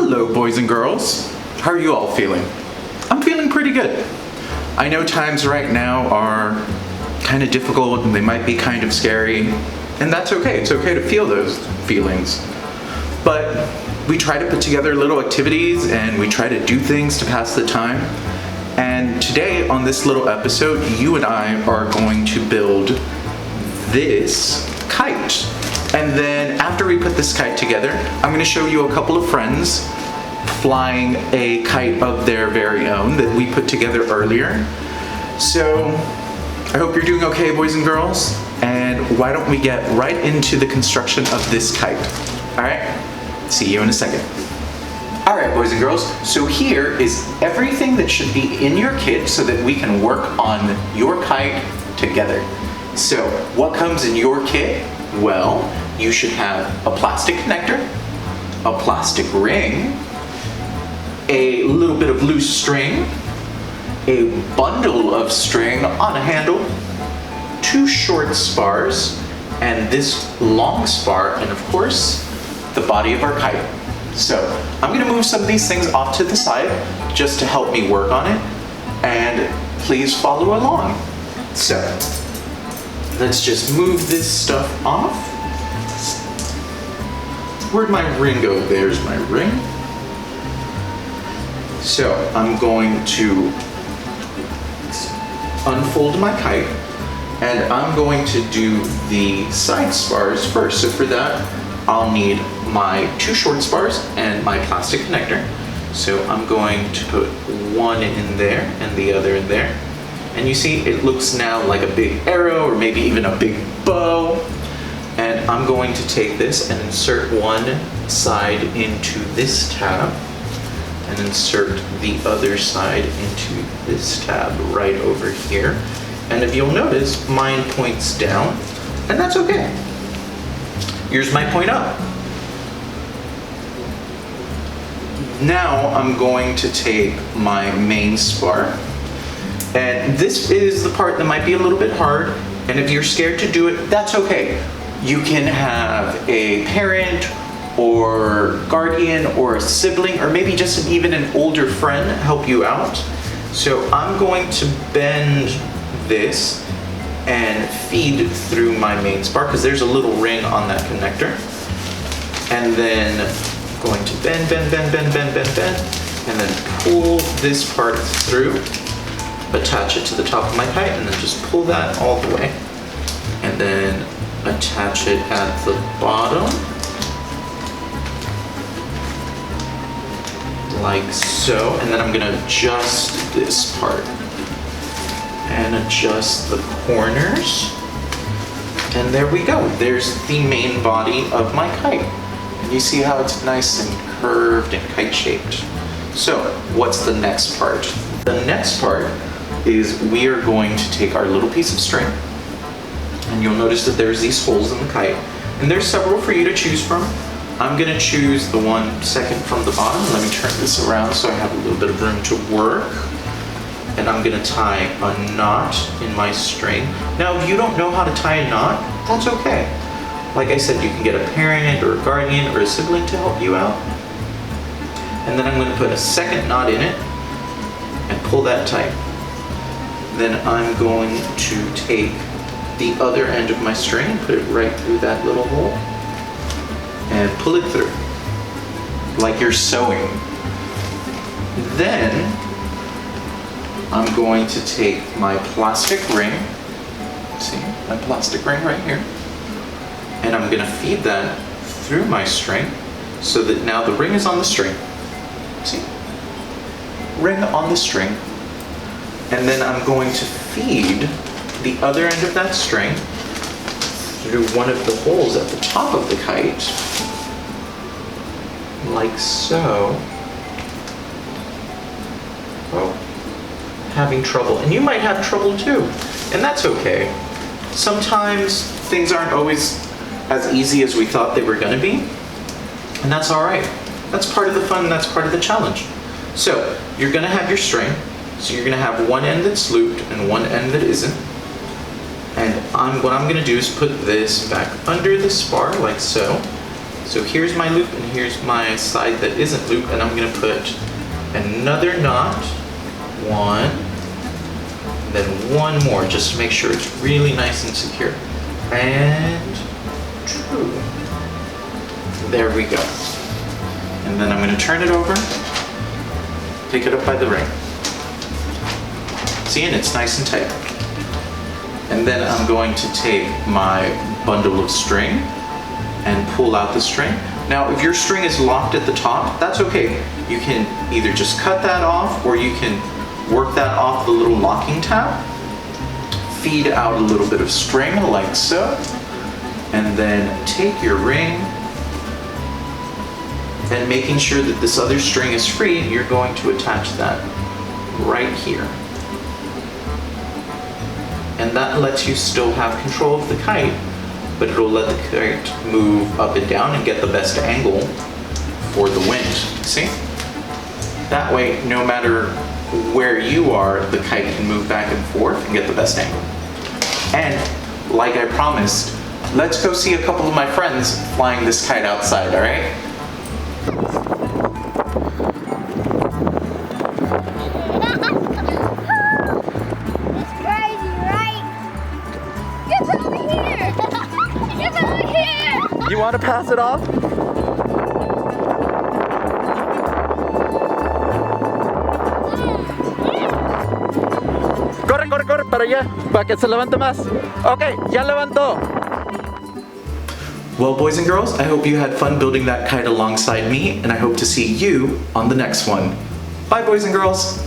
Hello, boys and girls. How are you all feeling? I'm feeling pretty good. I know times right now are kind of difficult and they might be kind of scary, and that's okay. It's okay to feel those feelings. But we try to put together little activities and we try to do things to pass the time. And today on this little episode, you and I are going to build this kite. And then after we put this kite together, I'm going to show you a couple of friends flying a kite of their very own that we put together earlier. So I hope you're doing okay, boys and girls. And why don't we get right into the construction of this kite? All right, see you in a second. All right, boys and girls, so here is everything that should be in your kit so that we can work on your kite together. So what comes in your kit? Well, you should have a plastic connector, a plastic ring, a little bit of loose string, a bundle of string on a handle, 2 short spars, and this long spar, and of course, the body of our kite. So I'm gonna move some of these things off to the side just to help me work on it, and please follow along. So let's just move this stuff off. Where'd my ring go? There's my ring. So I'm going to unfold my kite, and I'm going to do the side spars first. So for that, I'll need my 2 short spars and my plastic connector. So I'm going to put one in there and the other in there. And you see it looks now like a big arrow or maybe even a big bow. And I'm going to take this and insert one side into this tab and insert the other side into this tab right over here. And if you'll notice, mine points down, and that's okay. Here's my point up. Now I'm going to take my main spar, and this is the part that might be a little bit hard, and if you're scared to do it, that's okay. You can have a parent or guardian or a sibling or maybe just even an older friend help you out. So I'm going to bend this and feed through my main spar because there's a little ring on that connector. And then I'm going to bend, and then pull this part through, attach it to the top of my kite, and then just pull that all the way. And then attach it at the bottom, like so. And then I'm gonna adjust this part and adjust the corners. And there we go. There's the main body of my kite. And you see how it's nice and curved and kite-shaped. So what's the next part? The next part is we are going to take our little piece of string, and you'll notice that there's these holes in the kite, and there's several for you to choose from. I'm gonna choose the one second from the bottom. Let me turn this around so I have a little bit of room to work. And I'm gonna tie a knot in my string. Now, if you don't know how to tie a knot, that's okay. Like I said, you can get a parent or a guardian or a sibling to help you out. And then I'm gonna put a second knot in it and pull that tight. Then I'm going to take the other end of my string and put it right through that little hole and pull it through like you're sewing. Then I'm going to take my plastic ring, see my plastic ring right here, and I'm gonna feed that through my string so that now the ring is on the string. See? Ring on the string. And then I'm going to feed the other end of that string through one of the holes at the top of the kite, like so. Oh, having trouble. And you might have trouble too, and that's okay. Sometimes things aren't always as easy as we thought they were gonna be, and that's all right. That's part of the fun, that's part of the challenge. So you're gonna have your string, so you're gonna have one end that's looped and one end that isn't. And what I'm gonna do is put this back under the spar like so, So here's my loop and here's my side that isn't loop, and I'm gonna put another knot, one, then one more, just to make sure it's really nice and secure. And true. There we go. And then I'm gonna turn it over, pick it up by the ring. See, and it's nice and tight. And then I'm going to take my bundle of string and pull out the string. Now, if your string is locked at the top, that's okay. You can either just cut that off, or you can work that off the little locking tab, feed out a little bit of string like so, and then take your ring, and making sure that this other string is free, you're going to attach that right here. And that lets you still have control of the kite, but it'll let the kite move up and down and get the best angle for the wind, see? That way, no matter where you are, the kite can move back and forth and get the best angle. And, like I promised, let's go see a couple of my friends flying this kite outside, all right? It's crazy, right? Get over here! Get over here! You want to pass it off? Corre, corre, corre para allá, para que se levante más. Okay, ya levantó. Well, boys and girls, I hope you had fun building that kite alongside me, and I hope to see you on the next one. Bye, boys and girls.